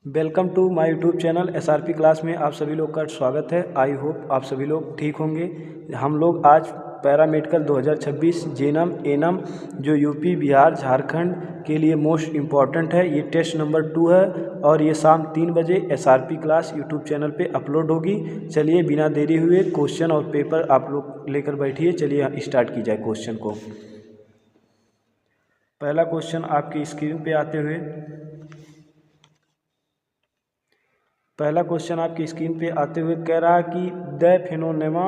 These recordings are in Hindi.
Welcome to my YouTube channel SRP class में आप सभी लोग का स्वागत है। आई होप आप सभी लोग ठीक होंगे। हम लोग आज पैरामेडिकल 2026 जेनम एनम जो यूपी बिहार झारखंड के लिए मोस्ट इम्पॉर्टेंट है, ये टेस्ट नंबर 2 है और ये शाम 3 बजे एसआरपी क्लास यूट्यूब चैनल पे अपलोड होगी। चलिए बिना देरी हुए क्वेश्चन और पेपर आप लोग लेकर बैठिए। चलिए स्टार्ट की जाए क्वेश्चन को। पहला क्वेश्चन आपकी स्क्रीन पे आते हुए कह रहा है कि the phenomena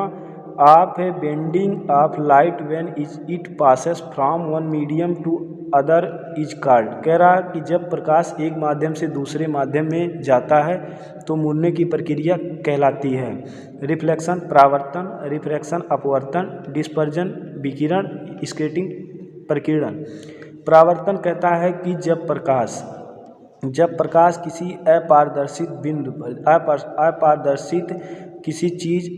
of a bending of light when it passes from one medium to other is called. कह रहा है कि जब प्रकाश एक माध्यम से दूसरे माध्यम में जाता है तो मुड़ने की प्रक्रिया कहलाती है। रिफ्लेक्शन परावर्तन, रिफ्रैक्शन अपवर्तन, डिस्पर्जन विकिरण, स्कैटरिंग प्रकीर्णन। परावर्तन कहता है कि जब प्रकाश किसी अपारदर्शित बिंदु पर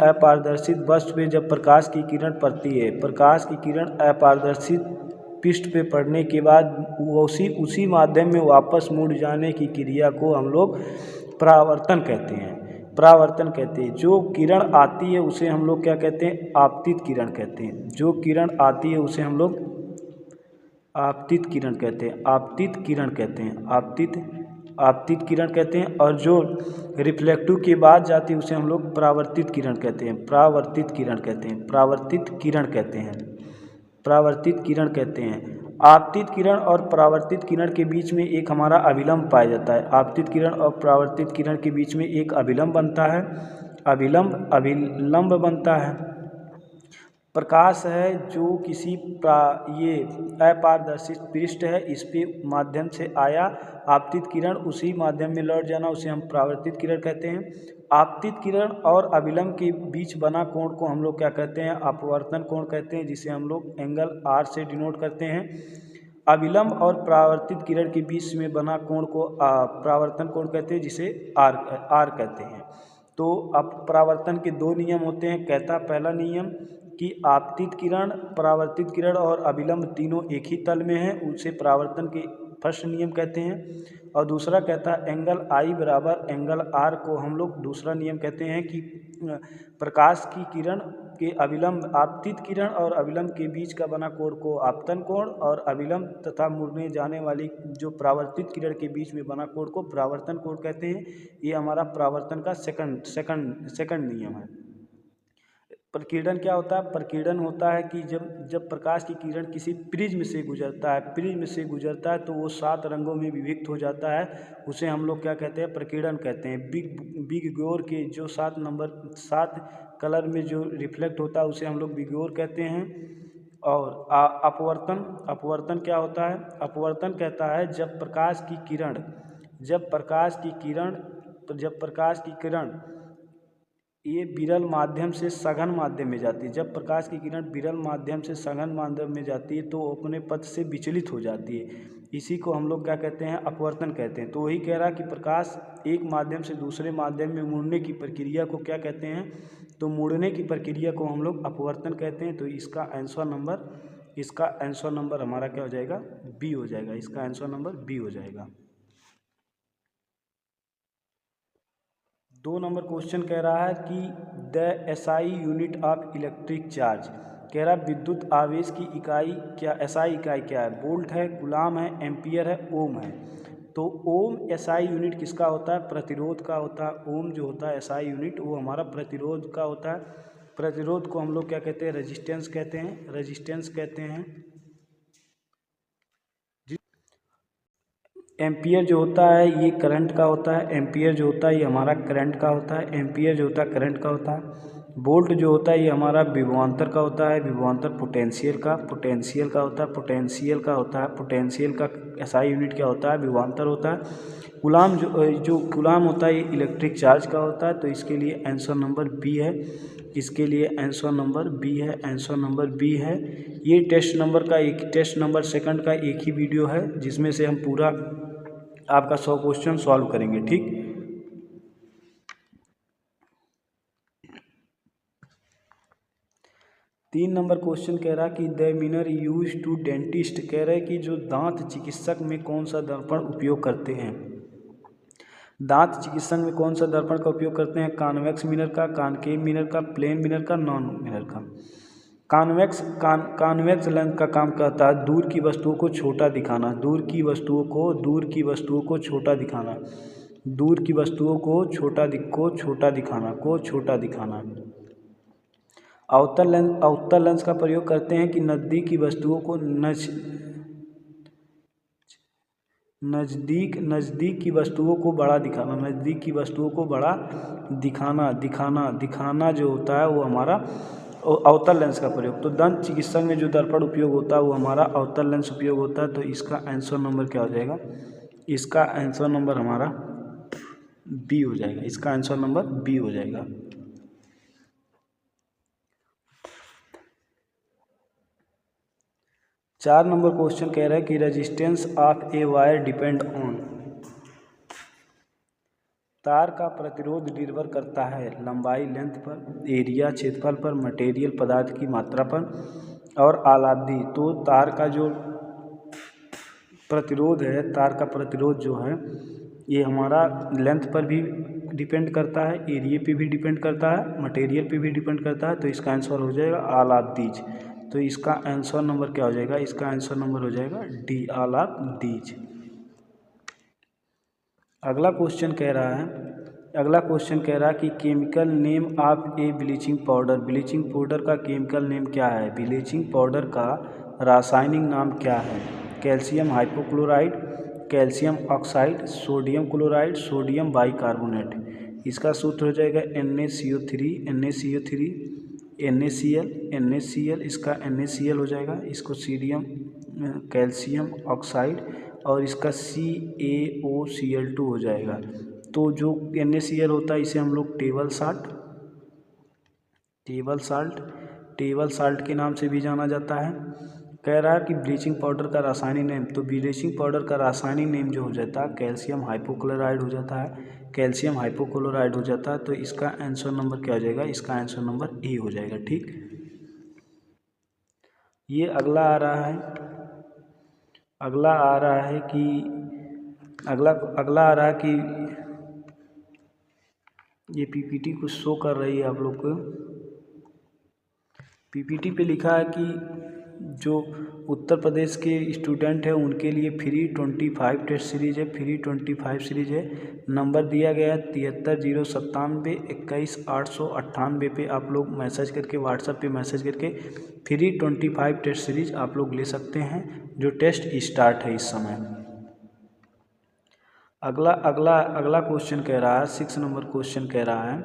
अपारदर्शित वस्तु पे जब प्रकाश की किरण पड़ती है, प्रकाश की किरण अपारदर्शित पृष्ठ पे पड़ने के बाद उसी माध्यम में वापस मुड़ जाने की क्रिया को हम लोग परावर्तन कहते हैं। जो किरण आती है उसे हम लोग क्या कहते हैं? आपतित किरण कहते हैं। जो किरण आती है उसे हम लोग आपतित किरण कहते हैं। और जो रिफ्लेक्टिव के बाद जाती है उसे हम लोग परावर्तित किरण कहते हैं। आपतित किरण और परावर्तित किरण के बीच में एक हमारा अभिलंब पाया जाता है। आपतित किरण और परावर्तित किरण के बीच में एक अभिलंब बनता है। प्रकाश है जो किसी ये अपारदर्शित पृष्ठ है, इस पे माध्यम से आया, आपतित किरण उसी माध्यम में लौट जाना, उसे हम परावर्तित किरण कहते हैं। आपतित किरण और अभिलंब के बीच बना कोण को हम लोग क्या कहते हैं? अपवर्तन कोण कहते हैं, जिसे हम लोग एंगल आर से डिनोट करते हैं। अभिलंब और परावर्तित किरण के बीच में बना कोण को परावर्तन कोण कहते हैं, जिसे आर कहते हैं। तो अब परावर्तन के दो नियम होते हैं। कहता पहला नियम कि आपतित किरण, परावर्तित किरण और अभिलंब तीनों एक ही तल में हैं, उसे परावर्तन के फर्स्ट नियम कहते हैं। और दूसरा कहता है एंगल आई बराबर एंगल आर को हम लोग दूसरा नियम कहते हैं कि प्रकाश की किरण के अभिलंब, आपतित किरण और अभिलंब के बीच का बना कोण को आपतन कोण, और अभिलंब तथा मुड़ने जाने वाली जो परावर्तित किरण के बीच में बना कोण को परावर्तन कोण कहते हैं। ये हमारा परावर्तन का सेकंड नियम है। प्रकीर्णन क्या होता है? प्रकीर्णन होता है कि जब प्रकाश की किरण किसी प्रिज्म से गुजरता है तो वो 7 रंगों में विभक्त हो जाता है, उसे हम लोग क्या कहते हैं? प्रकीर्णन कहते हैं। बिग बॉर के जो 7 कलर में जो रिफ्लेक्ट होता है उसे हम लोग बिग बॉर कहते हैं। और अपवर्तन क्या होता है? अपवर्तन कहता है जब प्रकाश की किरण ये विरल माध्यम से सघन माध्यम में जाती है। जब प्रकाश की किरण विरल माध्यम से सघन माध्यम में जाती है तो अपने पथ से विचलित हो जाती है, इसी को हम लोग क्या कहते हैं? अपवर्तन कहते हैं। तो वही कह रहा कि प्रकाश एक माध्यम से दूसरे माध्यम में मुड़ने की प्रक्रिया को क्या कहते हैं? तो मुड़ने की प्रक्रिया को हम लोग अपवर्तन कहते हैं। तो इसका आंसर नंबर हमारा क्या हो जाएगा? बी हो जाएगा। इसका आंसर नंबर बी हो जाएगा। 2 नंबर क्वेश्चन कह रहा है कि the SI unit of electric charge. कह रहा है विद्युत आवेश की इकाई क्या, एसआई इकाई क्या है? वोल्ट है, कूलाम है, एम्पियर है, ओम है। तो ओम एसआई यूनिट किसका होता है? प्रतिरोध का होता है। ओम जो होता है एसआई यूनिट वो हमारा प्रतिरोध का होता है। प्रतिरोध को हम लोग क्या कहते हैं? रेजिस्टेंस कहते हैं। एम्पियर जो होता है ये करंट का होता है। एम्पियर जो होता है ये हमारा करंट का होता है। एम्पियर जो होता है करंट का होता है। वोल्ट जो होता है ये हमारा विभवांतर का होता है। विभवांतर पोटेंशियल का होता है। पोटेंशियल का एसआई यूनिट क्या होता है? विभवांतर होता है। कूलाम जो कूलाम होता है ये इलेक्ट्रिक चार्ज का होता है। तो इसके लिए आंसर नंबर बी है। आंसर नंबर बी है। ये टेस्ट नंबर सेकंड का एक ही वीडियो है जिसमें से हम पूरा आपका 100 क्वेश्चन सॉल्व करेंगे। ठीक, 3 नंबर क्वेश्चन कह रहा कि द मिनर यूज टू डेंटिस्ट। कह रहे कि जो दांत चिकित्सक में कौन सा दर्पण उपयोग करते हैं? दांत चिकित्सक में कौन सा दर्पण का उपयोग करते हैं? कॉन्वेक्स मिरर का, कॉनकेव मिरर का, प्लेन मिरर का, नॉन मिरर का। कॉन्वेक्स लेंस का काम करता है दूर की वस्तुओं को छोटा दिखाना, दूर की वस्तुओं को छोटा दिखाना, दूर की वस्तुओं को छोटा दिखाना। अवतल लेंस का प्रयोग करते हैं कि नज़दीक की वस्तुओं को नज़दीक की वस्तुओं को बड़ा दिखाना जो होता है वो हमारा अवतल लेंस का प्रयोग। तो दंत चिकित्सक में जो दर्पण उपयोग होता है वो हमारा अवतल लेंस उपयोग होता है। तो इसका आंसर नंबर क्या हो जाएगा? इसका आंसर नंबर हमारा बी हो जाएगा। इसका आंसर नंबर बी हो जाएगा। 4 नंबर क्वेश्चन कह रहा है कि resistance of a wire depend on. तार का प्रतिरोध निर्भर करता है लंबाई लेंथ पर, एरिया क्षेत्रफल पर, मटेरियल पदार्थ की मात्रा पर और आलादी। तो तार का जो प्रतिरोध है, तार का प्रतिरोध जो है ये हमारा लेंथ पर भी डिपेंड करता है, एरिया पे भी डिपेंड करता है, मटेरियल पे भी डिपेंड करता है। तो इसका आंसर हो जाएगा आलादीज। तो इसका आंसर नंबर क्या हो जाएगा? इसका आंसर नंबर हो जाएगा डी, आलादीज। अगला क्वेश्चन कह रहा है कि chemical name of a bleaching powder. Bleaching powder का केमिकल नेम क्या है? ब्लीचिंग पाउडर का रासायनिक नाम क्या है? Calcium hypochloride, calcium oxide, sodium chloride, sodium bicarbonate. इसका सूत्र हो जाएगा NaCO3, NaCl, इसका NaCl हो जाएगा। इसको सीडियम कैल्शियम ऑक्साइड और इसका CaOCl2 हो जाएगा। तो जो NaCl होता है इसे हम लोग टेबल साल्ट के नाम से भी जाना जाता है। कह रहा है कि ब्लीचिंग पाउडर का रासायनिक नेम, तो ब्लीचिंग पाउडर का रासायनिक नेम जो हो जाता है कैल्शियम हाइपोक्लोराइड हो जाता है। तो इसका आंसर नंबर क्या हो जाएगा? इसका आंसर नंबर ए हो जाएगा। ठीक, ये अगला आ रहा है कि ये पीपीटी कुछ शो कर रही है आप लोग को। पीपीटी पे लिखा है कि जो उत्तर प्रदेश के स्टूडेंट हैं उनके लिए फ्री 25 टेस्ट सीरीज है। नंबर दिया गया है 7309 21898 पे। आप लोग मैसेज करके, व्हाट्सएप पे मैसेज करके फ्री 25 टेस्ट सीरीज आप लोग ले सकते हैं, जो टेस्ट स्टार्ट है इस समय। अगला क्वेश्चन कह रहा है, 6 नंबर क्वेश्चन कह रहा है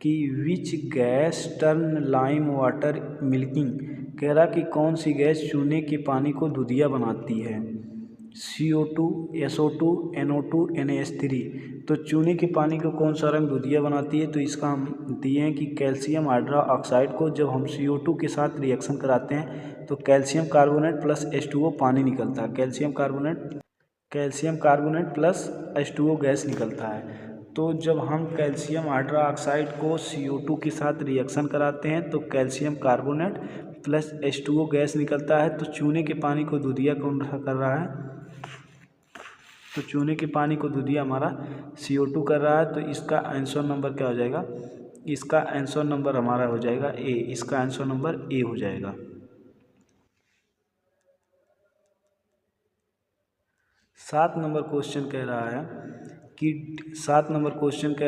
कि which gas turn lime water milking. कह रहा कि कौन सी गैस चूने के पानी को दूधिया बनाती है? CO2, SO2, NO2, NaS3। तो चूने के पानी को कौन सा रंग दूधिया बनाती है? तो इसका हम दिए हैं कि कैल्शियम हाइड्रोक्साइड को जब हम CO2 के साथ रिएक्शन कराते हैं तो कैल्शियम कार्बोनेट प्लस H2O पानी निकलता है। Calcium carbonate plus H2O gas निकलता है। तो जब हम कैल्शियम हाइड्रोक्साइड को CO2 के साथ रिएक्शन कराते हैं तो calcium carbonate plus H2O gas निकलता है। तो चूने के पानी को दूधिया कौन कर रहा है? तो चूने के पानी को दूधिया हमारा CO2 कर रहा है। तो इसका आंसर नंबर क्या हो जाएगा? इसका आंसर नंबर हमारा हो जाएगा ए। इसका आंसर नंबर ए हो जाएगा। 7 नंबर क्वेश्चन कह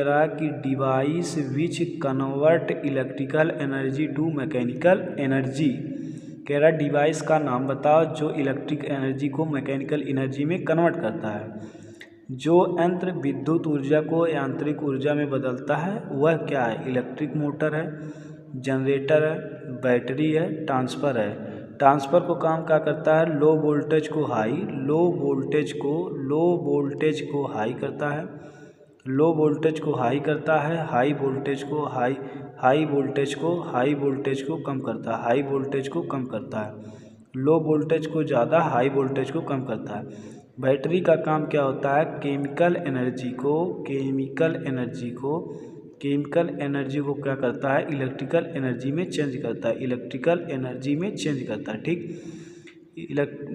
रहा है कि device which convert electrical energy to mechanical energy. कह रहा है डिवाइस का नाम बताओ जो इलेक्ट्रिक एनर्जी को मैकेनिकल एनर्जी में कन्वर्ट करता है। जो यंत्र विद्युत ऊर्जा को यांत्रिक ऊर्जा में बदलता है वह क्या है? इलेक्ट्रिक मोटर है, जनरेटर है, बैटरी है, ट्रांसफर है। ट्रांसफर को काम क्या करता है? लो वोल्टेज को हाई करता है, लो वोल्टेज को हाई करता है, हाई वोल्टेज को कम करता है, हाई वोल्टेज को कम करता है, लो वोल्टेज को ज़्यादा, हाई वोल्टेज को कम करता है। बैटरी का काम क्या होता है? केमिकल एनर्जी को क्या करता है? इलेक्ट्रिकल एनर्जी में चेंज करता है। ठीक,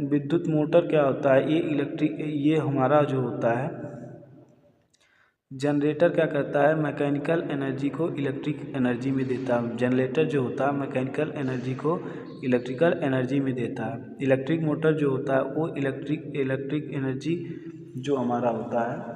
विद्युत मोटर क्या होता है? ये हमारा जो होता है जनरेटर क्या करता है, मैकेनिकल एनर्जी को इलेक्ट्रिक एनर्जी में देता है। जनरेटर जो होता है मैकेनिकल एनर्जी को इलेक्ट्रिकल एनर्जी में देता है। इलेक्ट्रिक मोटर जो होता है वो इलेक्ट्रिक एनर्जी जो हमारा होता है,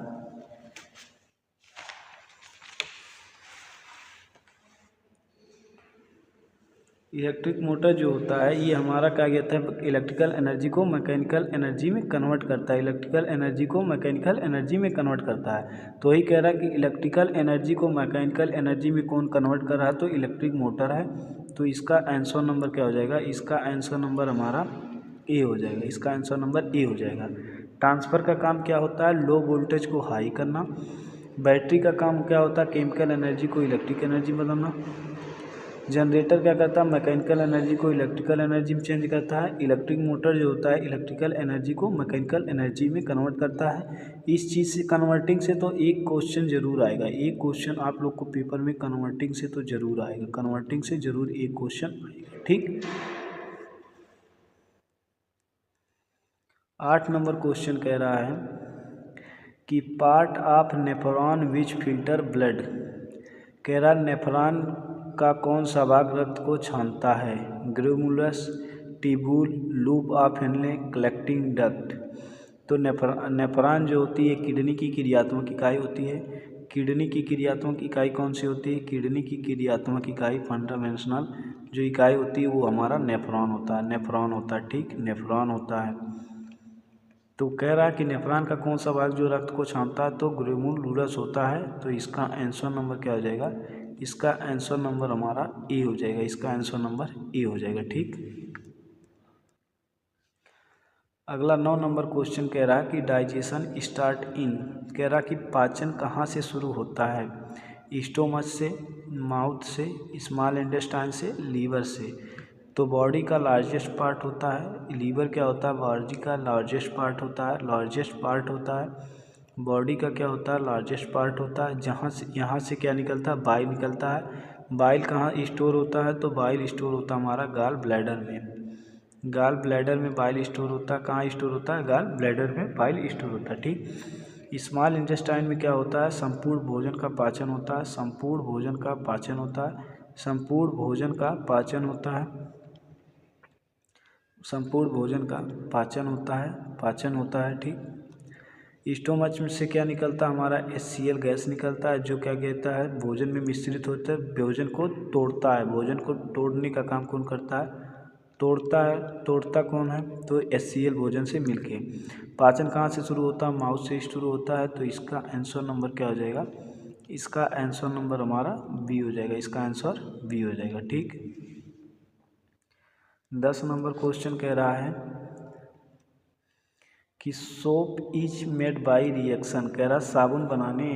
इलेक्ट्रिक मोटर जो होता है ये हमारा क्या कहता है, इलेक्ट्रिकल एनर्जी को मैकेनिकल एनर्जी में कन्वर्ट करता है। इलेक्ट्रिकल एनर्जी को मैकेनिकल एनर्जी में कन्वर्ट करता है। तो वही कह रहा है कि इलेक्ट्रिकल एनर्जी को मैकेनिकल एनर्जी में कौन कन्वर्ट कर रहा है, तो इलेक्ट्रिक मोटर है। तो इसका आंसर नंबर क्या हो जाएगा, इसका आंसर नंबर हमारा ए हो जाएगा। इसका आंसर नंबर ए हो जाएगा। ट्रांसफ़र का काम क्या होता है, लो वोल्टेज को हाई करना। बैटरी का काम क्या होता है, केमिकल एनर्जी को इलेक्ट्रिक एनर्जी बदलना। जनरेटर क्या करता है, मैकेनिकल एनर्जी को इलेक्ट्रिकल एनर्जी में चेंज करता है। इलेक्ट्रिक मोटर जो होता है इलेक्ट्रिकल एनर्जी को मैकेनिकल एनर्जी में कन्वर्ट करता है। इस चीज़ से कन्वर्टिंग से तो एक क्वेश्चन जरूर आएगा, एक क्वेश्चन आप लोग को पेपर में कन्वर्टिंग से तो जरूर आएगा, कन्वर्टिंग से जरूर एक क्वेश्चन आएगा। ठीक, 8 नंबर क्वेश्चन कह रहा है कि part of nephron which filter blood. कह रहा नेफ्रॉन का कौन सा भाग रक्त को छानता है, ग्रेनुलस, tubule, loop of Henle, collecting duct. तो नेफ्रॉन जो होती है किडनी की क्रियात्मक इकाई होती है। किडनी की क्रियात्मक इकाई कौन सी होती है, किडनी की क्रियात्मक इकाई फंडामेंटल जो इकाई होती है वो हमारा नेफ्रॉन होता है, नेफ्रॉन होता है। ठीक, नेफ्रॉन होता है। तो कह रहा है कि नेफ्रॉन का कौन सा भाग जो रक्त को छानता है, तो ग्रेनुलस होता है। तो इसका आंसर नंबर क्या हो जाएगा, इसका आंसर नंबर हमारा ए हो जाएगा। इसका आंसर नंबर ए हो जाएगा। ठीक, अगला 9 नंबर क्वेश्चन कह रहा है कि डाइजेशन स्टार्ट इन। कह रहा कि पाचन कहाँ से शुरू होता है, स्टोमच से, माउथ से, स्मॉल इंटेस्टाइन से, लीवर से। तो बॉडी का लार्जेस्ट पार्ट होता है, लीवर क्या होता है, बॉडी का लार्जेस्ट पार्ट होता है, लार्जेस्ट पार्ट होता है। बॉडी का क्या होता है, लार्जेस्ट पार्ट होता है। जहाँ से यहाँ से क्या निकलता है, बाइल निकलता है। बाइल कहाँ स्टोर होता है, तो बाइल स्टोर होता है हमारा गाल ब्लैडर में। गाल ब्लैडर में बाइल स्टोर होता है। कहाँ स्टोर होता है, गाल ब्लैडर में बाइल स्टोर होता है। ठीक, स्मॉल इंटेस्टाइन में क्या होता है, संपूर्ण भोजन का पाचन होता है। संपूर्ण भोजन का पाचन होता है, संपूर्ण भोजन का पाचन होता है, संपूर्ण भोजन का पाचन होता है, पाचन होता है। ठीक, स्टोमच में से क्या निकलता है, हमारा HCl गैस निकलता है, जो क्या कहता है, भोजन में मिश्रित होता है, भोजन को तोड़ता है। भोजन को तोड़ने का काम कौन करता है, तोड़ता है। तोड़ता कौन है, तो HCl भोजन से मिलके। पाचन कहाँ से शुरू होता है, माउथ से शुरू होता है। तो इसका आंसर नंबर क्या हो जाएगा, इसका आंसर नंबर हमारा बी हो जाएगा। इसका आंसर बी हो जाएगा। ठीक, 10 नंबर क्वेश्चन कह रहा है कि soap is made by reaction. कह रहा साबुन बनाने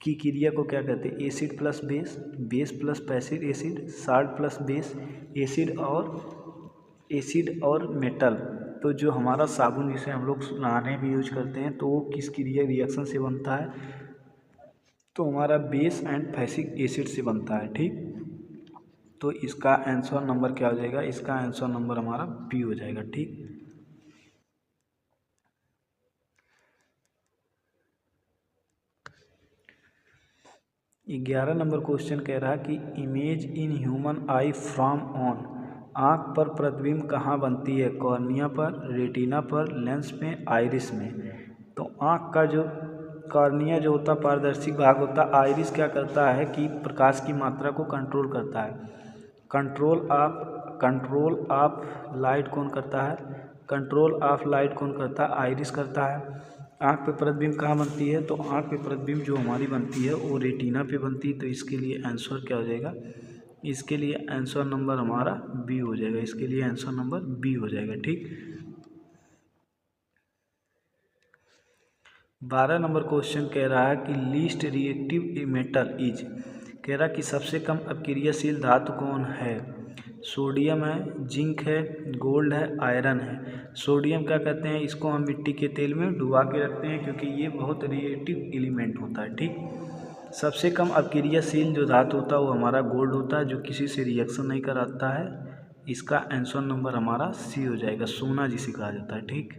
की क्रिया को क्या कहते हैं, acid plus base, base plus पैसिड acid, salt plus base, acid और मेटल। तो जो हमारा साबुन जिसे हम लोग नहाने में यूज करते हैं, तो वो किस क्रिया रिएक्शन से बनता है, तो हमारा बेस एंड फैसिक एसिड से बनता है। ठीक, तो इसका आंसर नंबर क्या हो जाएगा, इसका आंसर नंबर हमारा बी हो जाएगा। ठीक, 11 नंबर क्वेश्चन कह रहा है कि image in human I from on. आँख पर प्रतिबिंब कहाँ बनती है, कॉर्निया पर, रेटिना पर, लेंस में, आइरिस में। तो आँख का जो कॉर्निया जो होता है पारदर्शी भाग होता है, आइरिस क्या करता है कि प्रकाश की मात्रा को कंट्रोल करता है। कंट्रोल ऑफ लाइट कौन करता है, कंट्रोल ऑफ लाइट कौन करता है, आइरिस करता है। आँख पे प्रतिबिंब कहाँ बनती है, तो आँख पे प्रतिबिंब जो हमारी बनती है वो रेटिना पे बनती है। तो इसके लिए आंसर क्या हो जाएगा, इसके लिए आंसर नंबर हमारा बी हो जाएगा। इसके लिए आंसर नंबर बी हो जाएगा। ठीक, 12 नंबर क्वेश्चन कह रहा है कि लीस्ट रिएक्टिव मेटल इज। कह रहा कि सबसे कम अपक्रियाशील धातु कौन है, सोडियम है, जिंक है, गोल्ड है, आयरन है। सोडियम क्या कहते हैं, इसको हम मिट्टी के तेल में डुबा के रखते हैं क्योंकि ये बहुत रिएक्टिव एलिमेंट होता है। ठीक, सबसे कम अपक्रियाशील जो धातु होता है वो हमारा गोल्ड होता है, जो किसी से रिएक्शन नहीं कराता है। इसका आंसर नंबर हमारा सी हो जाएगा, सोना जिसे कहा जाता है। ठीक,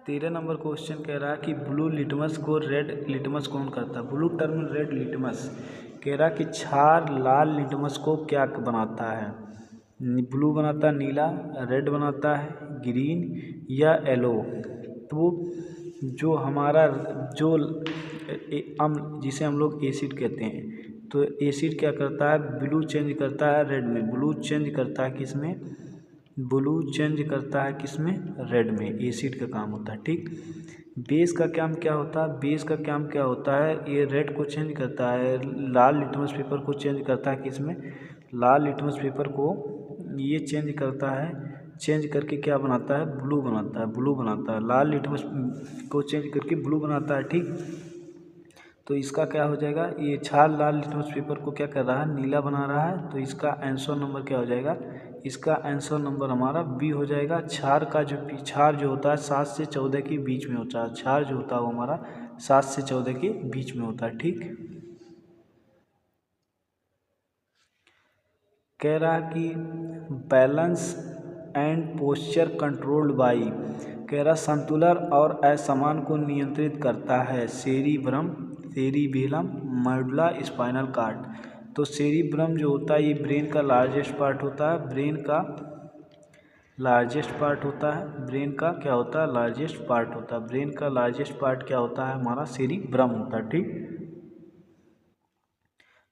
13 नंबर क्वेश्चन कह रहा है कि ब्लू लिटमस को रेड लिटमस कौन करता है। ब्लू टर्मिनल रेड लिटमस कह रहा है कि क्षार लाल लिटमस को क्या बनाता है। ब्लू बनाता है नीला, रेड बनाता है ग्रीन या येलो। तो जो हमारा जो अम्ल जिसे हम लोग एसिड कहते हैं, तो एसिड क्या करता है, ब्लू चेंज करता है रेड में, ब्लू चेंज करता है किस में, ब्लू चेंज करता है किस में, रेड में। एसिड का काम होता है। ठीक, बेस का काम क्या होता है, बेस का काम क्या होता है, ये रेड को चेंज करता है, लाल लिटमस पेपर को चेंज करता है किस में, लाल लिटमस पेपर को ये चेंज करता है, चेंज करके क्या बनाता है, ब्लू बनाता है, ब्लू बनाता है, लाल लिटमस को चेंज करके ब्लू बनाता है। ठीक, तो इसका क्या हो जाएगा, ये क्षार लाल लिटमस पेपर को क्या कर रहा है, नीला बना रहा है। तो इसका आंसर नंबर क्या हो जाएगा, इसका आंसर नंबर हमारा बी हो जाएगा। क्षार का जो क्षार जो होता है 7 से 14 के बीच में होता है, क्षार जो होता है वो हमारा 7 से 14 के बीच में होता है। ठीक, कह रहा कि balance and posture controlled by, कह रहा संतुलन और असमान को नियंत्रित करता है cerebrum, cerebellum, medulla spinal cord. तो सेरिब्रम जो होता है ये ब्रेन का लार्जेस्ट पार्ट होता है, ब्रेन का लार्जेस्ट पार्ट होता है, ब्रेन का क्या होता है, लार्जेस्ट पार्ट होता है, ब्रेन का लार्जेस्ट पार्ट क्या होता है, हमारा सेरिब्रम होता है। ठीक,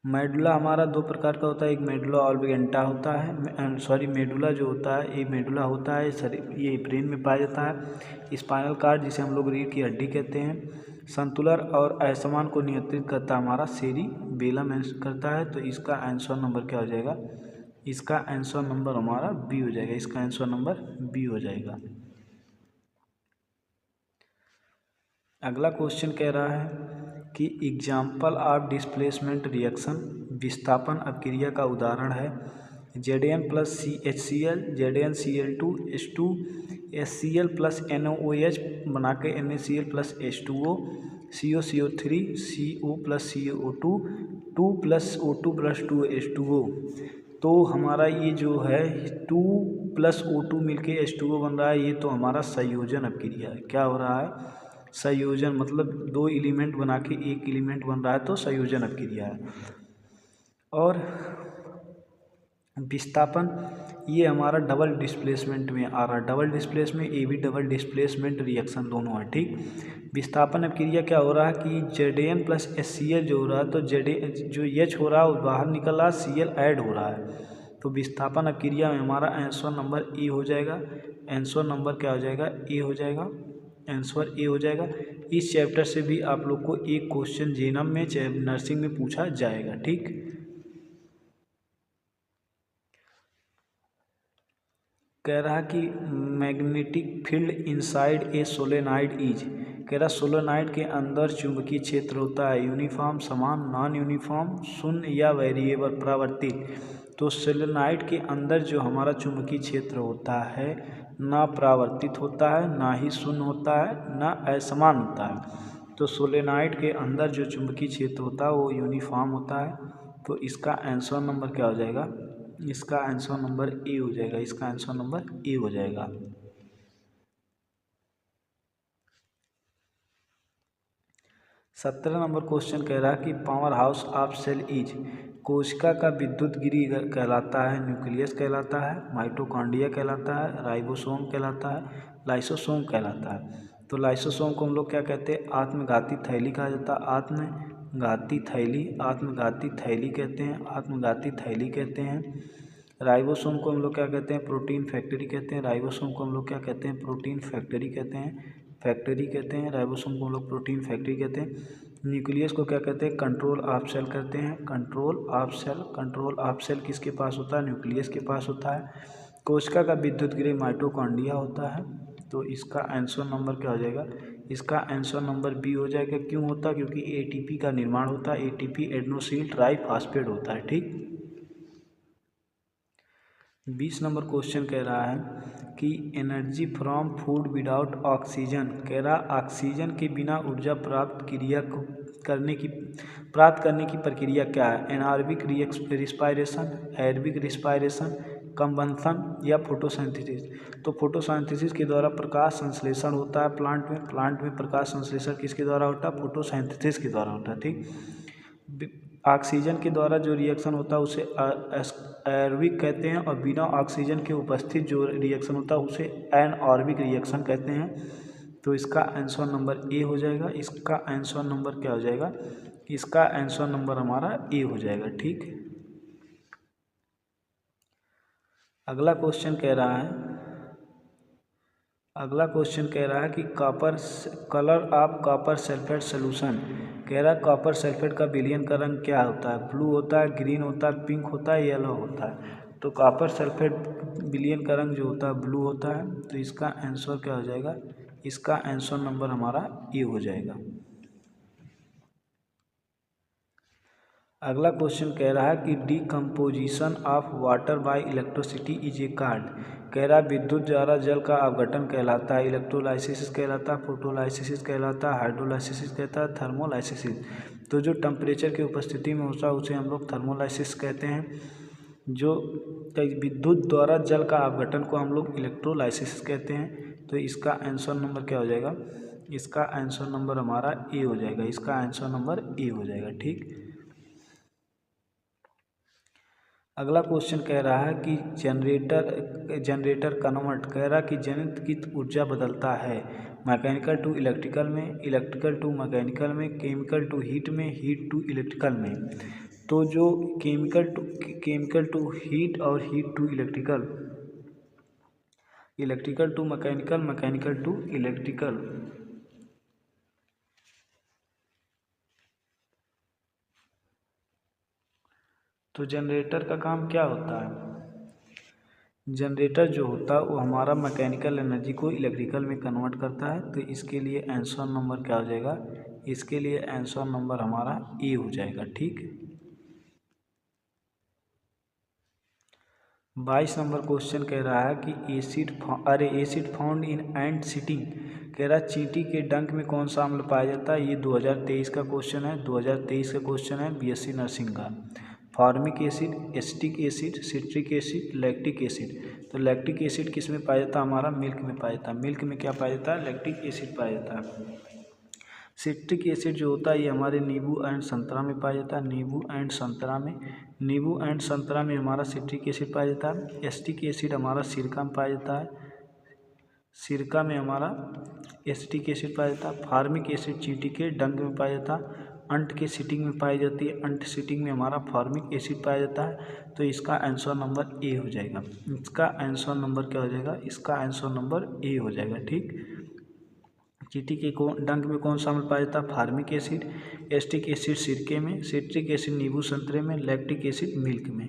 मेडुला हमारा दो प्रकार का होता है, एक मेडुला ऑब्लिगेंटा होता है, सॉरी मेडुला जो होता है ये मेडुला होता है, ये ब्रेन में पाया जाता है। स्पाइनल कॉर्ड जिसे हम लोग रीढ़ की हड्डी कहते हैं। संतुलन और असमान को नियंत्रित करता हमारा सेरिबेलम करता है। तो इसका आंसर नंबर क्या हो जाएगा, इसका आंसर नंबर हमारा बी हो जाएगा, इसका आंसर नंबर बी हो जाएगा। अगला क्वेश्चन कह रहा है कि एग्जाम्पल ऑफ डिस्प्लेसमेंट रिएक्शन, विस्थापन अपक्रिया का उदाहरण है Zn plus HCl, ZnCl2 H2 HCl plus NaOH बना के NaCl plus H2O, CO CO3 CO plus CO2 2 plus O2 plus 2 H2O। तो हमारा ये जो है 2 प्लस O2 मिलके H2O बन रहा है, ये तो हमारा संयोजन अपक्रिया है। क्या हो रहा है, संयोजन, मतलब दो एलिमेंट बना के एक एलिमेंट बन रहा है, तो संयोजन अपक्रिया है। और विस्थापन ये हमारा डबल डिस्प्लेसमेंट में आ रहा है, डबल डिस्प्लेसमेंट ये भी डबल डिस्प्लेसमेंट रिएक्शन दोनों है। ठीक, विस्थापन अपक्रिया क्या हो रहा है कि Zn प्लस HCl जो हो रहा है, तो Zn जो H हो रहा है वो बाहर निकल रहा है, Cl ऐड हो रहा है। तो विस्थापन अपक्रिया में हमारा आंसर नंबर ए हो जाएगा, आंसर नंबर क्या हो जाएगा, ए हो जाएगा, आंसर ए हो जाएगा। इस चैप्टर से भी आप लोग को एक क्वेश्चन जेनम में चाहे नर्सिंग में पूछा जाएगा। ठीक, कह रहा कि magnetic field inside a solenoid is, कह रहा सोलेनाइड के अंदर चुंबकीय क्षेत्र होता है यूनिफॉर्म, समान, नॉन यूनिफॉर्म, शून्य या वेरिएबल, परावर्तित। तो सोलेनाइड के अंदर जो हमारा चुंबकीय क्षेत्र होता है ना परावर्तित होता है, ना ही शून्य होता है, ना असमान होता है। तो सोलेनाइड के अंदर जो चुंबकीय क्षेत्र होता है वो यूनिफॉर्म होता है। तो इसका आंसर नंबर क्या हो जाएगा, इसका आंसर नंबर ए हो जाएगा, इसका आंसर नंबर ए हो जाएगा। सत्रह नंबर क्वेश्चन कह रहा है कि power house of cell is, कोशिका का विद्युत गिरी कहलाता है, न्यूक्लियस कहलाता है, माइटोकॉन्ड्रिया कहलाता है, राइबोसोम कहलाता है, लाइसोसोम कहलाता है। तो लाइसोसोम को हम लोग क्या कहते हैं, आत्मघाती थैली कहा जाता है, आत्मघाती थैली, आत्मघाती थैली कहते हैं, आत्मघाती थैली कहते हैं। राइबोसोम को हम लोग क्या कहते हैं, प्रोटीन फैक्ट्री कहते हैं, राइबोसोम को हम लोग क्या कहते हैं, प्रोटीन फैक्ट्री कहते हैं, फैक्ट्री कहते हैं, राइबोसोम को हम लोग प्रोटीन फैक्ट्री कहते हैं। न्यूक्लियस को क्या कहते हैं, कंट्रोल ऑफ सेल कहते हैं, control of cell, control of cell किसके पास होता है, न्यूक्लियस के पास होता है। कोशिका का विद्युत गिरी माइटोकॉन्ड्रिया होता है। तो इसका आंसर नंबर क्या हो जाएगा, इसका आंसर नंबर बी हो जाएगा। क्यों होता है, क्योंकि एटीपी का निर्माण होता है, एटीपी एडेनोसिन ट्राइफॉस्फेट होता है। ठीक, 20 नंबर क्वेश्चन कह रहा है कि energy from food without oxygen, कह रहा ऑक्सीजन के बिना ऊर्जा प्राप्त करने की प्रक्रिया क्या है, anaerobic respiration, aerobic respiration, combustion या फोटोसिंथेसिस। तो फोटोसिंथेसिस के द्वारा प्रकाश संश्लेषण होता है प्लांट में प्रकाश संश्लेषण किसके द्वारा होता है? फोटोसिंथेसिस के द्वारा होता है। ठीक, ऑक्सीजन के द्वारा जो रिएक्शन होता है उसे एरोबिक कहते हैं, और बिना ऑक्सीजन के उपस्थित जो रिएक्शन होता है उसे एनऑर्बिक रिएक्शन कहते हैं। तो इसका आंसर नंबर ए हो जाएगा। इसका आंसर नंबर क्या हो जाएगा? इसका आंसर नंबर हमारा ए हो जाएगा। ठीक, अगला क्वेश्चन कह रहा है कि colour of copper sulphate solution. कह रहा है कॉपर सल्फेट का विलयन का रंग क्या होता है? ब्लू होता है, ग्रीन होता है, पिंक होता है, येलो होता है। तो कॉपर सल्फेट विलयन का रंग जो होता है ब्लू होता है। तो इसका आंसर क्या हो जाएगा? इसका आंसर नंबर हमारा ए हो जाएगा। अगला क्वेश्चन कह रहा है कि decomposition of water bye electricity is a card. कह रहा है विद्युत द्वारा जल का अपघटन कहलाता है, इलेक्ट्रोलाइसिस कहलाता है, फोटोलाइसिस कहलाता है, हाइड्रोलाइसिस कहता है, थर्मोलाइसिस। तो जो टेम्परेचर की उपस्थिति में होता है उसे हम लोग थर्मोलाइसिस कहते हैं। जो विद्युत द्वारा जल का अपघटन को हम लोग इलेक्ट्रोलाइसिस कहते हैं। तो इसका आंसर नंबर क्या हो जाएगा? इसका आंसर नंबर हमारा ए हो जाएगा। इसका आंसर नंबर ए हो जाएगा। ठीक, अगला क्वेश्चन कह रहा है कि जनरेटर कन्वर्ट। कह रहा है कि जनरेट कित ऊर्जा बदलता है? मैकेनिकल टू इलेक्ट्रिकल में, इलेक्ट्रिकल टू मैकेनिकल में, केमिकल टू हीट में, हीट टू इलेक्ट्रिकल में। तो जो केमिकल टू हीट और heat to electrical, electrical to mechanical, mechanical to electrical. तो जनरेटर का काम क्या होता है? जनरेटर जो होता है वो हमारा मैकेनिकल एनर्जी को इलेक्ट्रिकल में कन्वर्ट करता है। तो इसके लिए आंसर नंबर क्या हो जाएगा? इसके लिए आंसर नंबर हमारा ए हो जाएगा। ठीक, 22 नंबर क्वेश्चन कह रहा है कि acid found in ant stinging. कह रहा है चींटी के डंक में कौन सा अम्ल पाया जाता है? ये 2023 का क्वेश्चन है, 2023 का क्वेश्चन है बीएससी नर्सिंग का। Formic acid, acetic acid, citric acid, lactic acid. तो लैक्टिक एसिड किस में पाया जाता है? हमारा मिल्क में पाया जाता है। मिल्क में क्या पाया जाता है? लैक्टिक एसिड पाया जाता है। सिट्रिक एसिड जो होता है ये हमारे नींबू एंड संतरा में पाया जाता है। नींबू एंड संतरा में हमारा सिट्रिक एसिड पाया जाता है। एसिटिक एसिड हमारा सिरका में पाया जाता है। सिरका में हमारा एसिटिक एसिड पाया जाता है। फार्मिक एसिड चींटी के डंक में पाया जाता है। अंट के सीटिंग में पाई जाती है। अंट सीटिंग में हमारा फॉर्मिक एसिड पाया जाता है। तो इसका आंसर नंबर ए हो जाएगा। इसका आंसर नंबर क्या हो जाएगा? इसका आंसर नंबर ए हो जाएगा। ठीक, चींटी के डंक में कौन सा अम्ल पाया जाता है? Formic acid. एसिटिक एसिड सिरके में, सिट्रिक एसिड नींबू संतरे में, लैक्टिक एसिड मिल्क में।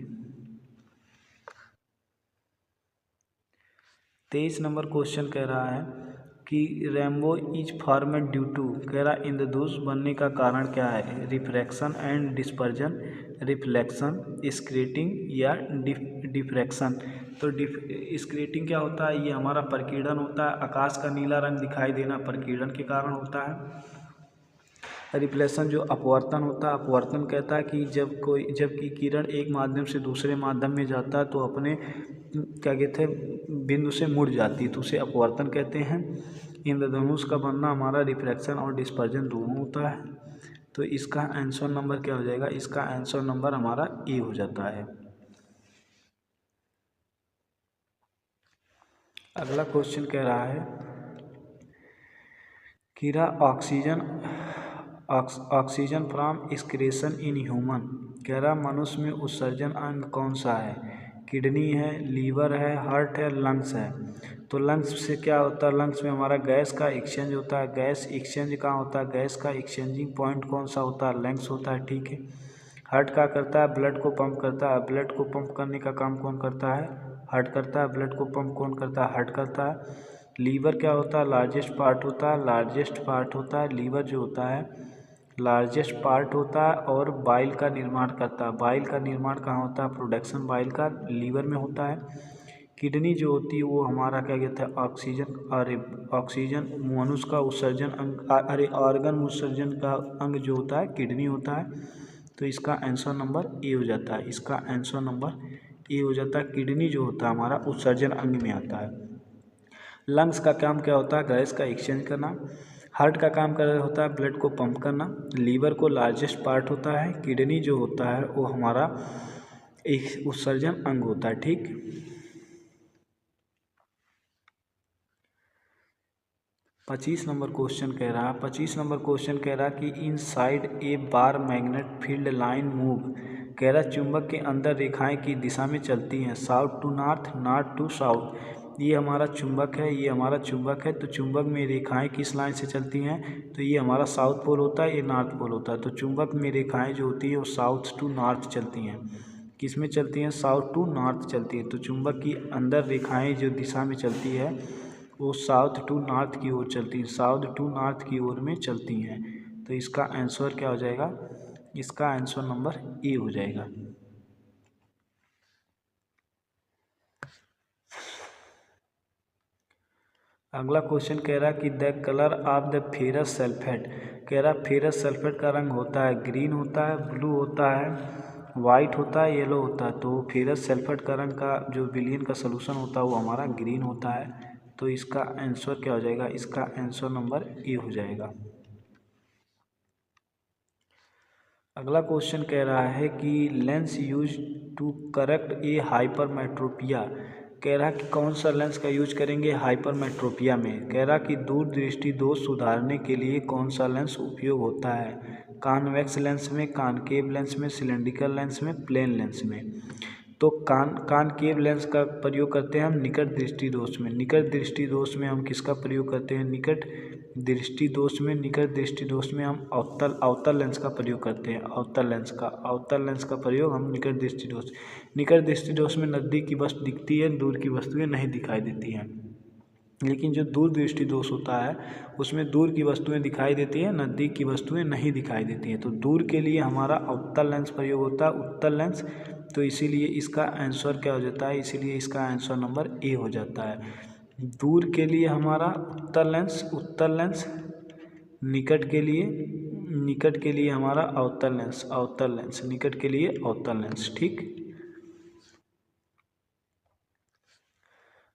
23 नंबर क्वेश्चन कह रहा है कि rainbow is formed due to. कह रहा इंद्रधनुष बनने का कारण क्या है? Refraction and dispersion, reflection, scattering या डिफ्रैक्शन। तो स्क्रेटिंग क्या होता है? ये हमारा प्रकीर्णन होता है। आकाश का नीला रंग दिखाई देना प्रकीर्णन के कारण होता है। रिफ्लेक्शन जो अपवर्तन होता है, अपवर्तन कहता है कि जबकि किरण एक माध्यम से दूसरे माध्यम में जाता है तो अपने क्या कहते हैं बिंदु से मुड़ जाती है, तो उसे अपवर्तन कहते हैं। इंद्रधनुष का बनना हमारा रिफ्रैक्शन और डिस्पर्जन दोनों होता है। तो इसका आंसर नंबर क्या हो जाएगा? इसका आंसर नंबर हमारा ए हो जाता है। अगला क्वेश्चन कह रहा है कि oxygen from excretion in human. कह रहा मनुष्य में उत्सर्जन अंग कौन सा है? किडनी है, लीवर है, हार्ट है, लंग्स है। तो लंग्स से क्या होता है? लंग्स में हमारा गैस का एक्सचेंज होता है। गैस एक्सचेंज कहाँ होता है? गैस का एक्सचेंजिंग पॉइंट कौन सा होता है? लंग्स होता है। ठीक है, हार्ट क्या करता है? ब्लड को पंप करता है। ब्लड को पंप करने का काम कौन करता है? हार्ट करता है। ब्लड को पंप कौन करता है? हार्ट करता है। लीवर क्या होता है? लार्जेस्ट पार्ट होता है। लीवर जो होता है लार्जेस्ट पार्ट होता है और बाइल का निर्माण करता है। बाइल का निर्माण कहाँ होता है? प्रोडक्शन बाइल का लीवर में होता है। किडनी जो होती है वो हमारा क्या कहता है? ऑक्सीजन मनुष्य का उत्सर्जन अंग ऑर्गन उत्सर्जन का अंग जो होता है किडनी होता है। तो इसका आंसर नंबर ए हो जाता है। इसका आंसर नंबर ए हो जाता है। किडनी जो होता है हमारा उत्सर्जन अंग में आता है। लंग्स का काम क्या होता है? गैस का एक्सचेंज करना। हार्ट का काम कर होता है ब्लड को पंप करना। लीवर को लार्जेस्ट पार्ट होता है। किडनी जो होता है वो हमारा एक उत्सर्जन अंग होता है। ठीक, 25 नंबर क्वेश्चन कह रहा है, 25 नंबर क्वेश्चन कह रहा कि inside a bar magnet field line move, कह रहा चुंबक के अंदर रेखाएं की दिशा में चलती हैं, south to north, north to south. ये हमारा चुंबक है, ये हमारा चुंबक है। तो चुंबक में रेखाएं किस लाइन से चलती हैं? तो ये हमारा साउथ पोल होता है, ये नॉर्थ पोल होता है। तो चुंबक में रेखाएं जो होती है वो साउथ टू नॉर्थ चलती हैं। किस में चलती हैं? साउथ टू नॉर्थ चलती है। तो चुंबक की अंदर रेखाएं जो दिशा में चलती है वो साउथ टू नॉर्थ की ओर चलती हैं, साउथ टू नॉर्थ की ओर में चलती हैं। तो इसका आंसर क्या हो जाएगा? इसका आंसर नंबर ए हो जाएगा। अगला क्वेश्चन कह रहा कि the colour of the ferrous sulphate, कह रहा फेरस सल्फेट का रंग होता है ग्रीन होता है, ब्लू होता है, वाइट होता है, येलो होता है। तो फेरस सल्फेट का रंग का जो विलयन का सलूशन होता है वो हमारा ग्रीन होता है। तो इसका आंसर क्या हो जाएगा? इसका आंसर नंबर ए हो जाएगा। अगला क्वेश्चन कह रहा है कि lens use to correct a hypermetropia, कह रहा कि कौन सा लेंस का यूज करेंगे हाइपरमेट्रोपिया में? कह रहा कि दूर दृष्टि दोष सुधारने के लिए कौन सा लेंस उपयोग होता है? कॉन्वेक्स लेंस में, कॉनकेव लेंस में, सिलेंड्रिकल लेंस में, प्लेन लेंस में। तो कॉनकेव लेंस का प्रयोग करते हैं हम निकट दृष्टि दोष में। निकट दृष्टि दोष में हम किसका प्रयोग करते हैं? निकट दृष्टि दोष में, निकट दृष्टि दोष में हम अवतल लेंस का प्रयोग करते हैं। अवतल लेंस का प्रयोग हम निकट दृष्टि दोष में नज़दीक की वस्तु दिखती है, दूर की वस्तुएं नहीं दिखाई देती हैं। लेकिन जो दूर दृष्टि दोष होता है उसमें दूर की वस्तुएं दिखाई देती हैं, नज़दीक की वस्तुएं नहीं दिखाई देती हैं। तो दूर के लिए हमारा अवतल लेंस प्रयोग होता है, उत्तल लेंस। तो इसीलिए इसका आंसर क्या हो जाता है? इसीलिए इसका आंसर नंबर ए हो जाता है। दूर के लिए हमारा उत्तल लेंस, निकट के लिए हमारा अवतल लेंस, निकट के लिए अवतल लेंस। ठीक,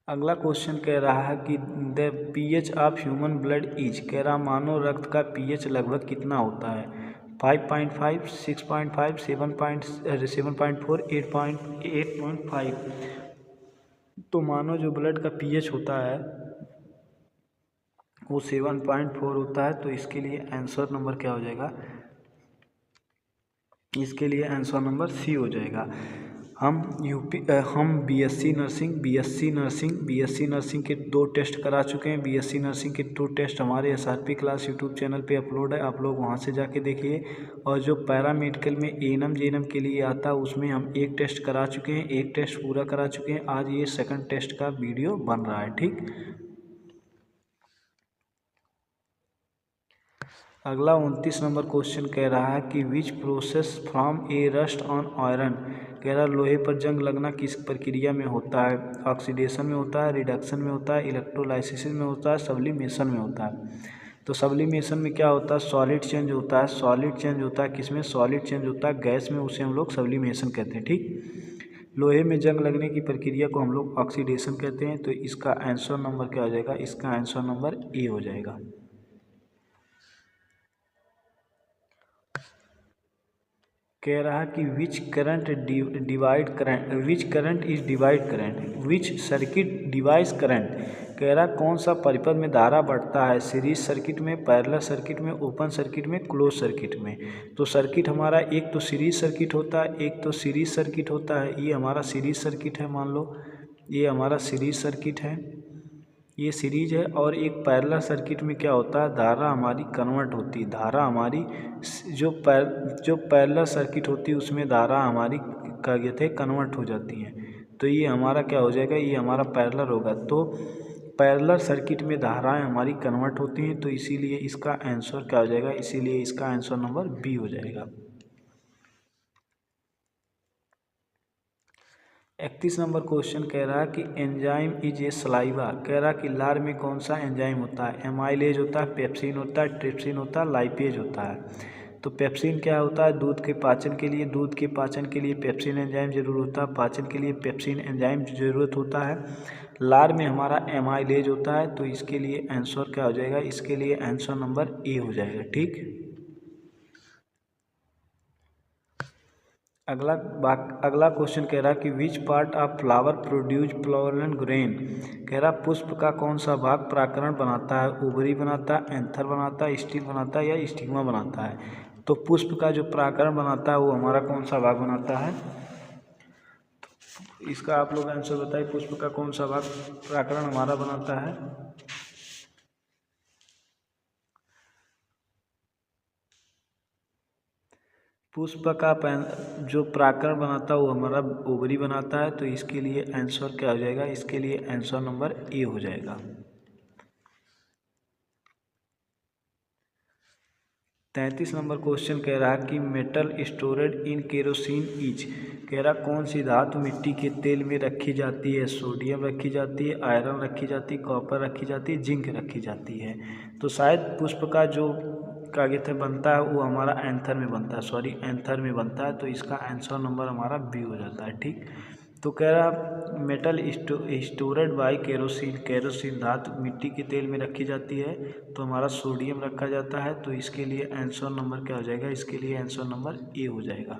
अगला क्वेश्चन कह रहा है कि the pH of human blood is, कह रहा मानव रक्त का पीएच लगभग कितना होता है? 5.5, 6.5, 7.4, 8.5। तो मानव जो ब्लड का पीएच होता है वो 7.4 होता है। तो इसके लिए आंसर नंबर क्या हो जाएगा? इसके लिए आंसर नंबर सी हो जाएगा। हम बीएससी नर्सिंग के 2 टेस्ट करा चुके हैं। बीएससी नर्सिंग के 2 टेस्ट हमारे एसआरपी क्लास यूट्यूब चैनल पे अपलोड है, आप लोग वहां से जाके देखिए। और जो पैरामेडिकल में एएनएम जेएनएम के लिए आता है उसमें हम 1 टेस्ट करा चुके हैं, 1 टेस्ट पूरा करा चुके हैं। आज ये 2nd टेस्ट का वीडियो बन रहा है। ठीक, अगला 29 नंबर क्वेश्चन कह रहा है कि which process from A rust on iron, कह रहा लोहे पर जंग लगना किस प्रक्रिया में होता है? ऑक्सीडेशन में होता है, रिडक्शन में होता है, इलेक्ट्रोलाइसिस में होता है, सब्लिमेशन में होता है। तो सब्लिमेशन में क्या होता है? सॉलिड चेंज होता है। सॉलिड चेंज होता है किसमें? सॉलिड चेंज होता है गैस में, उसे हम लोग सब्लिमेशन कहते हैं। ठीक, लोहे में जंग लगने की प्रक्रिया को हम लोग ऑक्सीडेशन कहते हैं। तो इसका आंसर नंबर क्या हो जाएगा? इसका आंसर नंबर ए हो जाएगा। कह रहा कि विच सर्किट डिवाइस करंट, कह रहा कौन सा परिपथ में धारा बढ़ता है? सीरीज सर्किट में, पैरेलल सर्किट में, ओपन सर्किट में, क्लोज सर्किट में। तो सर्किट हमारा एक तो सीरीज सर्किट होता है, एक तो सीरीज सर्किट होता है। ये हमारा सीरीज सर्किट है, मान लो ये हमारा सीरीज सर्किट है, ये सीरीज है। और एक पैरेलल सर्किट में क्या होता है? धारा हमारी कन्वर्ट होती है। धारा हमारी जो पैरेलल सर्किट होती है उसमें धारा हमारी क्या कहते हैं? कन्वर्ट हो जाती है। तो ये हमारा क्या हो जाएगा? ये हमारा पैरेलल होगा। तो पैरेलल सर्किट में धाराएं हमारी कन्वर्ट होती हैं। तो इसीलिए इसका आंसर क्या हो जाएगा? इसीलिए इसका आंसर नंबर बी हो जाएगा। 31 नंबर क्वेश्चन कह रहा है कि एंजाइम इज ए सलाइवा, कह रहा कि लार में कौन सा एंजाइम होता है? एमाइलेज होता है, पेप्सिन होता है, ट्रिप्सिन होता है, लाइपेज होता है। तो पेप्सिन क्या होता है? दूध के पाचन के लिए पेप्सिन एंजाइम जरूर होता है, पाचन के लिए पेप्सिन एंजाइम ज़रूरत होता है। लार में हमारा एमाइलेज होता है, तो इसके लिए आंसर क्या हो जाएगा? इसके लिए आंसर नंबर ए हो जाएगा। ठीक, अगला क्वेश्चन कह रहा है कि which part of flower produce floral grain. कह रहा पुष्प का कौन सा भाग परागकण बनाता है? ओवरी बनाता है, एंथर बनाता है, स्टिल बनाता है या स्टिग्मा बनाता है? तो पुष्प का जो परागकण बनाता है वो हमारा कौन सा भाग बनाता है? तो इसका आप लोग आंसर बताइए, पुष्प का कौन सा भाग परागकण हमारा बनाता है? पुष्प का जो परागकण बनाता है वो हमारा ओवरी बनाता है, तो इसके लिए आंसर क्या हो जाएगा? इसके लिए आंसर नंबर ए हो जाएगा। 33 नंबर क्वेश्चन कह रहा है कि metal storeyed in kerosene is. कह रहा कौन सी धातु मिट्टी के तेल में रखी जाती है? सोडियम रखी जाती है, आयरन रखी जाती है, कॉपर रखी जाती है, जिंक रखी जाती है। तो शायद पुष्प का जो क्या कहते हैं बनता है वो हमारा एंथर में बनता है, एंथर में बनता है, तो इसका आंसर नंबर हमारा बी हो जाता है। ठीक, तो कह रहा मेटल स्टोरेड बाय केरोसिन धातु मिट्टी के तेल में रखी जाती है, तो हमारा सोडियम रखा जाता है, तो इसके लिए आंसर नंबर क्या हो जाएगा? इसके लिए आंसर नंबर ए हो जाएगा।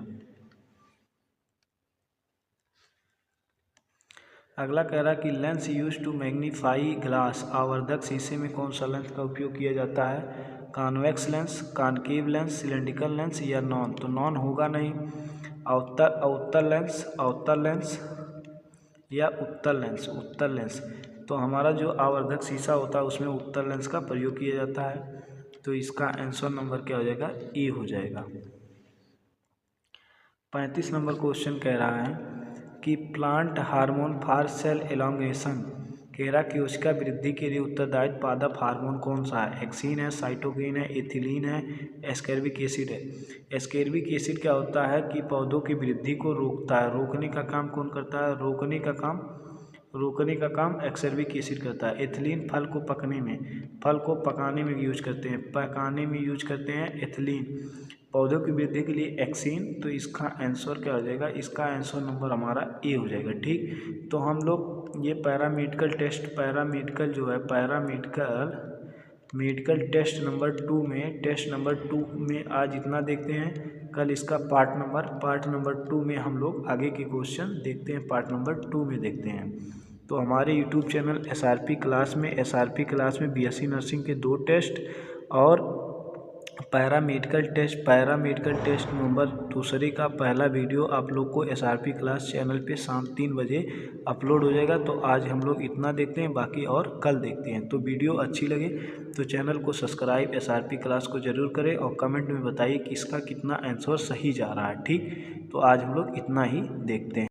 अगला कह रहा है कि lens use to magnify glass. आवर्धक शीशे में कौन सा लेंस का उपयोग किया जाता है? Convex lens, concave lens, cylindrical lens या नॉन? तो नॉन होगा नहीं। अवतल लेंस या उत्तल लेंस। तो हमारा जो आवर्धक शीशा होता है उसमें उत्तल लेंस का प्रयोग किया जाता है, तो इसका आंसर नंबर क्या हो जाएगा? ए हो जाएगा। 35 नंबर क्वेश्चन कह रहा है कि plant hormone for sale elongation. कह रहा कि उसका वृद्धि के लिए उत्तरदायी पादप हार्मोन कौन सा है? एक्सिन है, साइटोकिन है, एथिलीन है, एस्कॉर्बिक एसिड है। एस्कॉर्बिक एसिड क्या होता है कि पौधों की वृद्धि को रोकता है। रोकने का काम कौन करता है? रोकने का काम एस्कॉर्बिक एसिड करता है। एथिलीन फल को पकाने में यूज करते हैं एथिलीन। पौधों की वृद्धि के लिए एक्सिन, तो इसका आंसर क्या हो जाएगा? इसका आंसर नंबर हमारा ए हो जाएगा। ठीक, तो हम लोग ये पैरामेडिकल टेस्ट नंबर 2 में आज इतना देखते हैं। कल इसका पार्ट नंबर 2 में हम लोग आगे के क्वेश्चन देखते हैं, पार्ट नंबर 2 में देखते हैं। तो हमारे यूट्यूब चैनल एसआरपी क्लास में बीएससी नर्सिंग के 2 टेस्ट और पैरामेडिकल टेस्ट नंबर 2 का पहला वीडियो आप लोग को एसआरपी क्लास चैनल पे शाम 3 बजे अपलोड हो जाएगा। तो आज हम लोग इतना देखते हैं, बाकी और कल देखते हैं। तो वीडियो अच्छी लगे तो चैनल को सब्सक्राइब एसआरपी क्लास को ज़रूर करें और कमेंट में बताइए कि इसका कितना आंसर सही जा रहा है। ठीक, तो आज हम लोग इतना ही देखते हैं।